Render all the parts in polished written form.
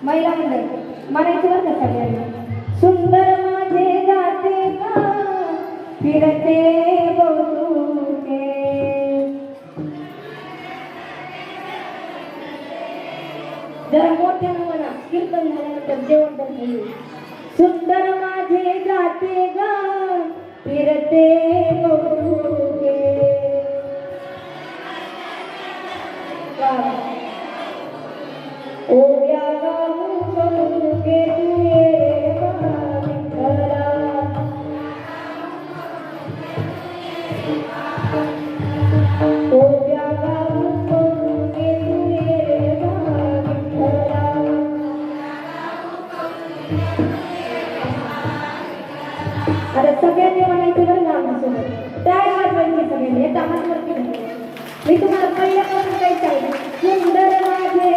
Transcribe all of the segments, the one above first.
महिला मंडळ म्हणायचं बरं का सगळ्यांना. सुंदर माझे गाते का फिरते बहुतुके, जरा मोठ्यानं म्हणा, कीर्तन झाल्यानंतर जेवण तर होईल. सुंदर माझे गाते गा फिरते बहुतुके. ओव्या गाऊ बहुतुके तुये रे विठ्ठला. ओव्या गाऊ बहुतुके तुये रे विठ्ठला. आता सगळ्यांनी म्हणायचं बरं का आमच्यासोबत. टाळ्या वाजवायची सगळ्यांनी. येता हात वरती धरा. मी तुम्हाला पहिल्यापासून काही सांगितलं. सुंदर माझे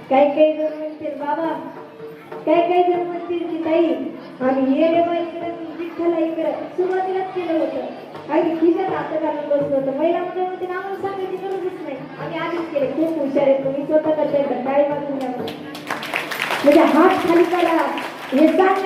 काही काही जण म्हणतील बाबा, काही जण म्हणतील की ताई आम्ही ये रे बाई विठ्ठला इकडे सुरुवातीलाच केलं होतं. आधी खिशात हात घालून बसलो होतं. महिला मंडळ मध्ये आम्हाला सांगायची गरजच नाही, आम्ही आधीच केले. खूप हुशार आहे तुम्ही, स्वतः करता टाळी वाजवून म्हणजे हात खाली करा हे सांग.